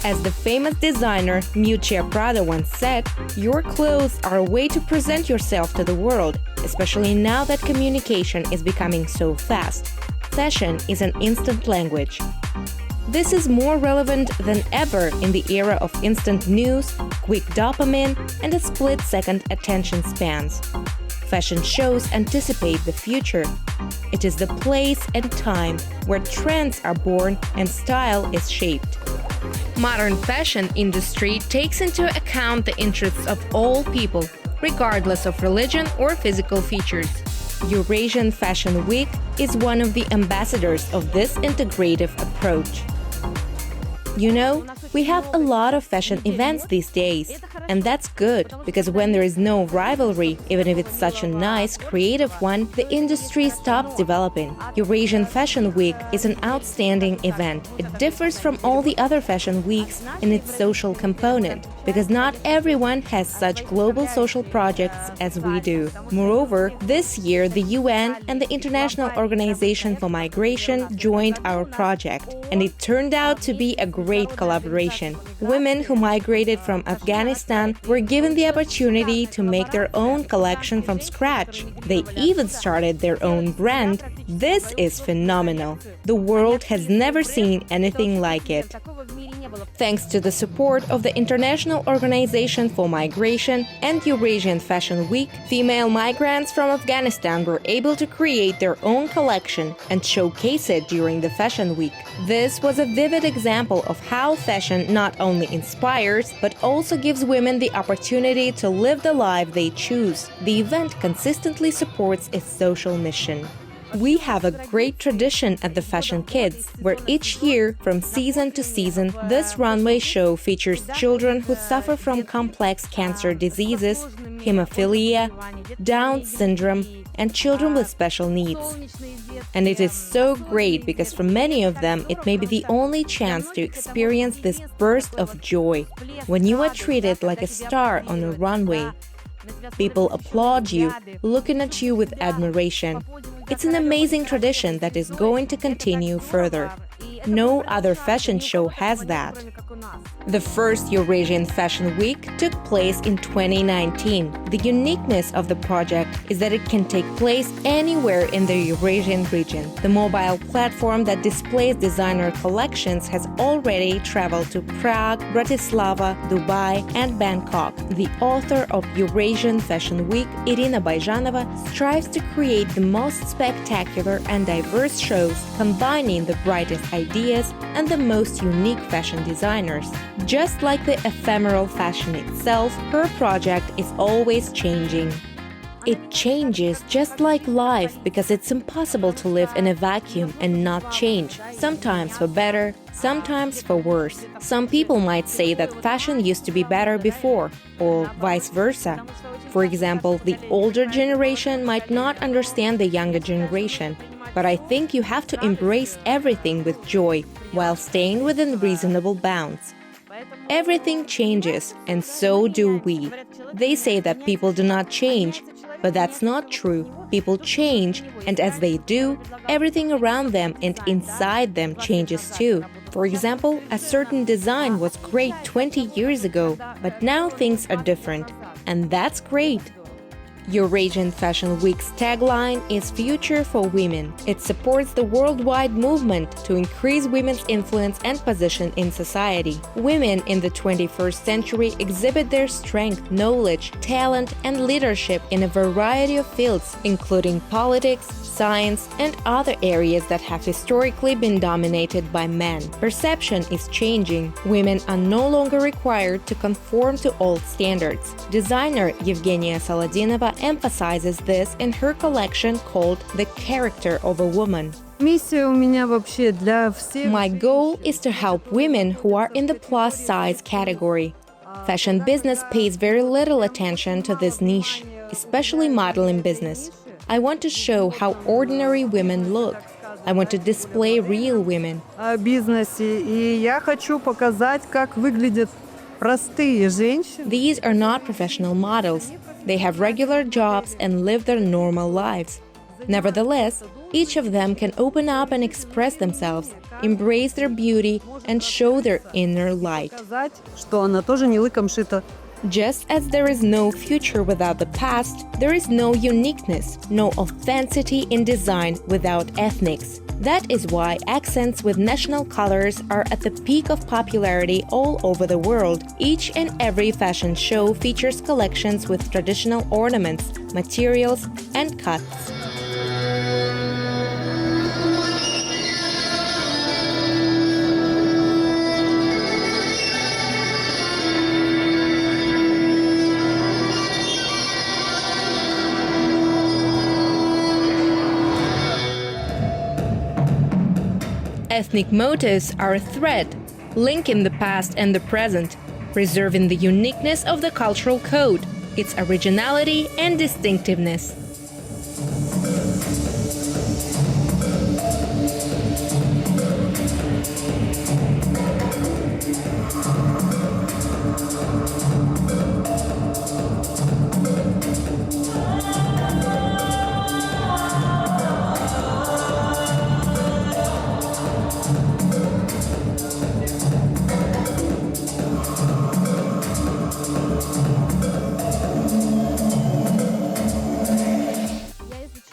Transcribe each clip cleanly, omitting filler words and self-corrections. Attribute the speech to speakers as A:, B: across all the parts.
A: As the famous designer Miuccia Prada once said, your clothes are a way to present yourself to the world, especially now that communication is becoming so fast. Fashion is an instant language. This is more relevant than ever in the era of instant news, quick dopamine, and a split-second attention spans. Fashion shows anticipate the future. It is the place and time where trends are born and style is shaped. Modern fashion industry takes into account the interests of all people, regardless of religion or physical features. Eurasian Fashion Week is one of the ambassadors of this integrative approach. You know, we have a lot of fashion events these days, and that's good, because when there is no rivalry, even if it's such a nice, creative one, the industry stops developing. Eurasian Fashion Week is an outstanding event. It differs from all the other fashion weeks in its social component, because not everyone has such global social projects as we do. Moreover, this year the UN and the International Organization for Migration joined our project, and it turned out to be a great collaboration. Women who migrated from Afghanistan were given the opportunity to make their own collection from scratch. They even started their own brand. This is phenomenal. The world has never seen anything like it. Thanks to the support of the International Organization for Migration and Eurasian Fashion Week, female migrants from Afghanistan were able to create their own collection and showcase it during the Fashion Week. This was a vivid example of how fashion not only inspires, but also gives women the opportunity to live the life they choose. The event consistently supports its social mission. We have a great tradition at the Fashion Kids, where each year, from season to season, this runway show features children who suffer from complex cancer diseases, hemophilia, Down syndrome, and children with special needs. And it is so great because for many of them it may be the only chance to experience this burst of joy. When you are treated like a star on a runway, people applaud you, looking at you with admiration. It's an amazing tradition that is going to continue further. No other fashion show has that. The first Eurasian Fashion Week took place in 2019. The uniqueness of the project is that it can take place anywhere in the Eurasian region. The mobile platform that displays designer collections has already traveled to Prague, Bratislava, Dubai, and Bangkok. The author of Eurasian Fashion Week, Irina Baijanova, strives to create the most spectacular and diverse shows, combining the brightest ideas and the most unique fashion designers. Just like the ephemeral fashion itself, her project is always changing. It changes just like life because it's impossible to live in a vacuum and not change, sometimes for better, sometimes for worse. Some people might say that fashion used to be better before, or vice versa. For example, the older generation might not understand the younger generation, but I think you have to embrace everything with joy while staying within reasonable bounds. Everything changes, and so do we. They say that people do not change, but that's not true. People change, and as they do, everything around them and inside them changes too. For example, a certain design was great 20 years ago, but now things are different, and that's great. Eurasian Fashion Week's tagline is Future for Women. It supports the worldwide movement to increase women's influence and position in society. Women in the 21st century exhibit their strength, knowledge, talent, and leadership in a variety of fields, including politics, science, and other areas that have historically been dominated by men. Perception is changing. Women are no longer required to conform to old standards. Designer Evgenia Saladinova emphasizes this in her collection called The Character of a Woman. My goal is to help women who are in the plus-size category. Fashion business pays very little attention to this niche, especially modeling business. I want to show how ordinary women look. I want to display real women. These are not professional models. They have regular jobs and live their normal lives. Nevertheless, Each of them can open up and express themselves, embrace their beauty, and show their inner light. Just as there is no future without the past, there is no uniqueness, no authenticity in design without ethnics. That is why accents with national colors are at the peak of popularity all over the world. Each and every fashion show features collections with traditional ornaments, materials, and cuts. Ethnic motifs are a thread, linking the past and the present, preserving the uniqueness of the cultural code, its originality and distinctiveness.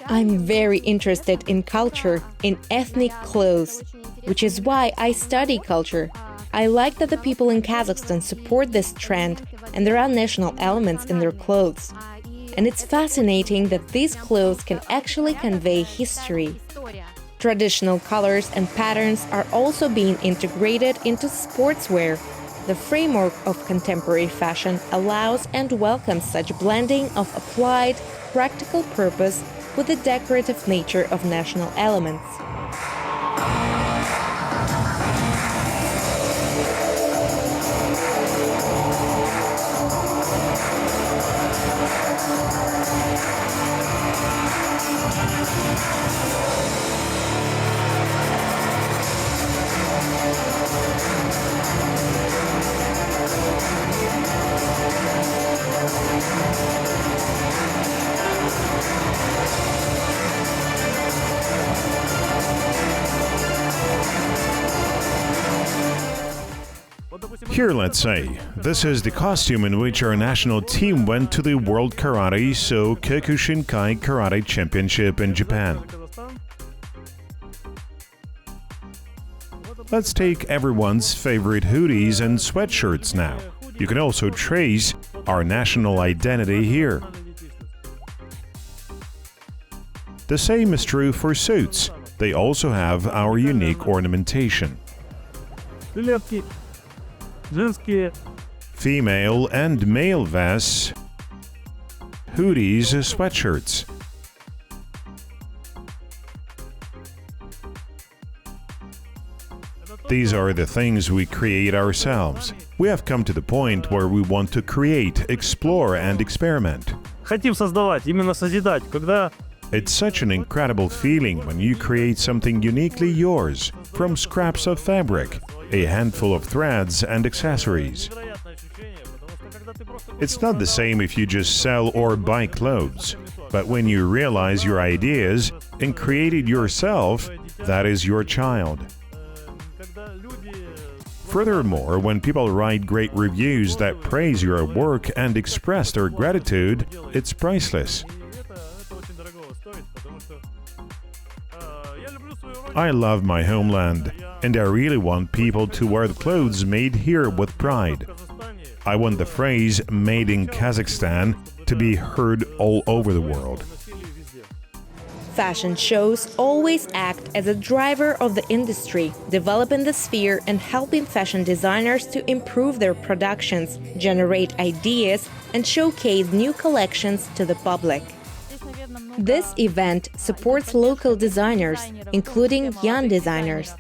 A: I'm very interested in culture, in ethnic clothes, which is why I study culture. I like that the people in Kazakhstan support this trend and there are national elements in their clothes. And it's fascinating that these clothes can actually convey history. Traditional colors and patterns are also being integrated into sportswear. The framework of contemporary fashion allows and welcomes such blending of applied, practical purpose with the decorative nature of national elements.
B: Here, let's say, this is the costume in which our national team went to the World Karate So Kyokushinkai Karate Championship in Japan. Let's take everyone's favorite hoodies and sweatshirts now. You can also trace our national identity here. The same is true for suits. They also have our unique ornamentation. Female and male vests, hoodies, sweatshirts. These are the things we create ourselves. We have come to the point where we want to create, explore and experiment. It's such an incredible feeling when you create something uniquely yours, from scraps of fabric, a handful of threads and accessories. It's not the same if you just sell or buy clothes, but when you realize your ideas and create it yourself, that is your child. Furthermore, when people write great reviews that praise your work and express their gratitude, it's priceless. I love my homeland, and I really want people to wear the clothes made here with pride. I want the phrase "made in Kazakhstan" to be heard all over the world.
A: Fashion shows always act as a driver of the industry, developing the sphere and helping fashion designers to improve their productions, generate ideas, and showcase new collections to the public. This event supports local designers, including young designers.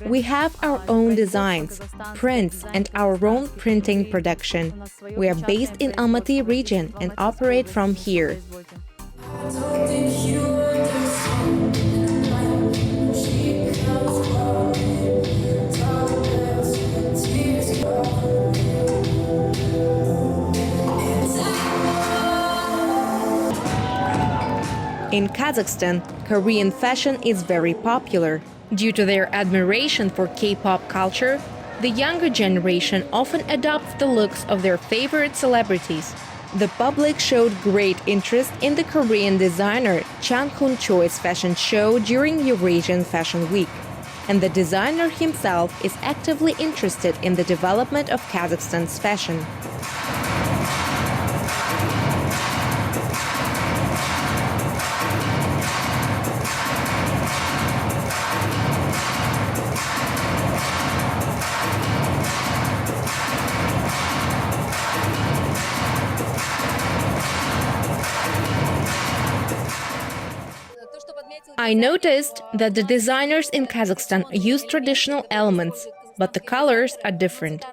A: We have our own designs, prints, and our own printing production. We are based in Almaty region and operate from here. In Kazakhstan, Korean fashion is very popular. Due to their admiration for K-pop culture, the younger generation often adopts the looks of their favorite celebrities. The public showed great interest in the Korean designer Chang Hun-choi's fashion show during Eurasian Fashion Week. And the designer himself is actively interested in the development of Kazakhstan's fashion. I noticed that the designers in Kazakhstan use traditional elements, but the colors are different.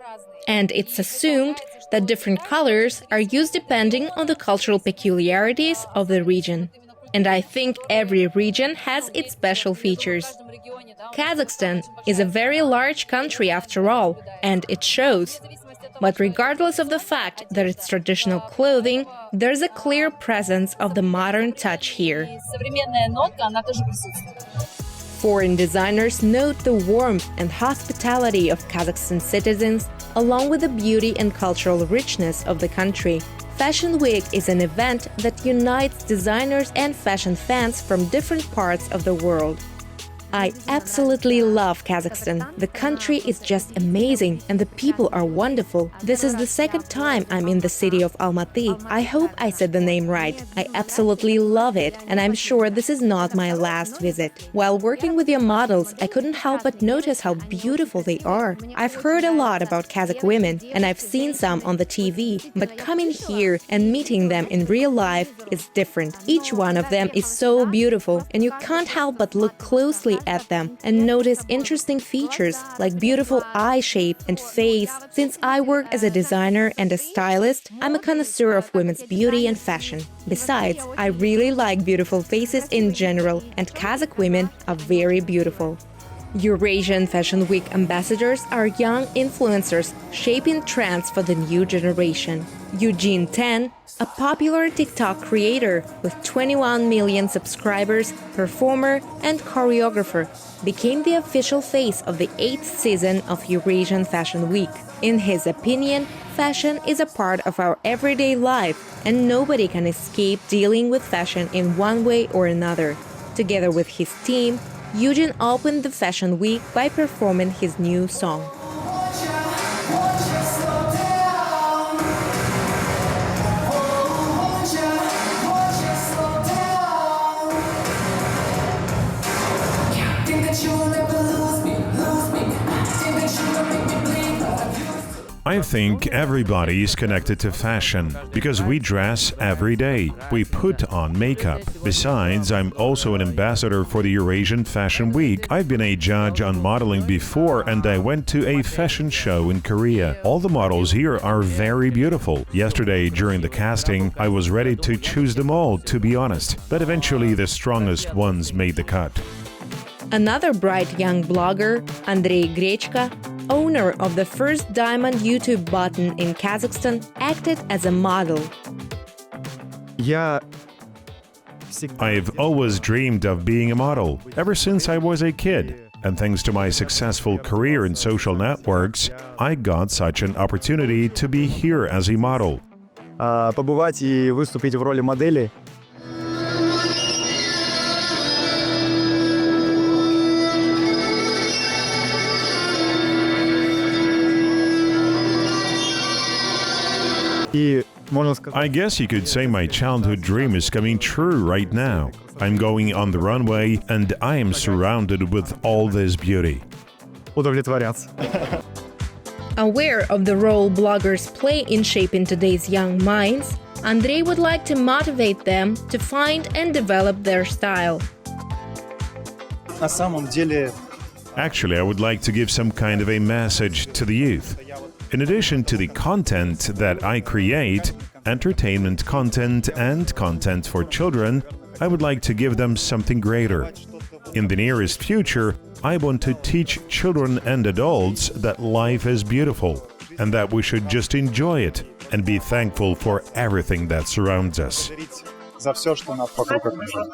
A: And it's assumed that different colors are used depending on the cultural peculiarities of the region. And I think every region has its special features. Kazakhstan is a very large country after all, and it shows. But regardless of the fact that it's traditional clothing, there's a clear presence of the modern touch here. Foreign designers note the warmth and hospitality of Kazakhstan citizens, along with the beauty and cultural richness of the country. Fashion Week is an event that unites designers and fashion fans from different parts of the world. I absolutely love Kazakhstan. The country is just amazing and the people are wonderful. This is the second time I'm in the city of Almaty. I hope I said the name right. I absolutely love it, and I'm sure this is not my last visit. While working with your models, I couldn't help but notice how beautiful they are. I've heard a lot about Kazakh women, and I've seen some on the TV, but coming here and meeting them in real life is different. Each one of them is so beautiful, and you can't help but look closely at them and notice interesting features like beautiful eye shape and face. Since I work as a designer and a stylist, I'm a connoisseur of women's beauty and fashion. Besides, I really like beautiful faces in general, and Kazakh women are very beautiful. Eurasian Fashion Week ambassadors are young influencers shaping trends for the new generation. Eugene 10, a popular TikTok creator with 21 million subscribers, performer and choreographer, became the official face of the 8th season of Eurasian Fashion Week. In his opinion, fashion is a part of our everyday life, and nobody can escape dealing with fashion in one way or another. Together with his team, Eugene opened the Fashion Week by performing his new song.
B: I think everybody is connected to fashion because we dress every day. We put on makeup. Besides, I'm also an ambassador for the Eurasian Fashion Week. I've been a judge on modeling before, and I went to a fashion show in Korea. All the models here are very beautiful. Yesterday, during the casting, I was ready to choose them all, to be honest. But eventually, the strongest ones made the cut.
A: Another bright young blogger, Andrei Grechka, owner of the first diamond YouTube button in Kazakhstan, acted as a model.
B: I've always dreamed of being a model, ever since I was a kid. And thanks to my successful career in social networks, I got such an opportunity to be here as a model.
C: Побывать и выступить в роли модели.
B: I guess you could say my childhood dream is coming true right now. I'm going on the runway and I am surrounded with all this beauty.
C: Удовлетворяться.
A: Aware of the role bloggers play in shaping today's young minds, Andrei would like to motivate them to find and develop their style.
C: На самом деле...
B: Actually, I would like to give some kind of a message to the youth. In addition to the content that I create, entertainment content and content for children, I would like to give them something greater. In the nearest future, I want to teach children and adults that life is beautiful and that we should just enjoy it and be thankful for everything that surrounds us.
C: за все, что нас вокруг окружает.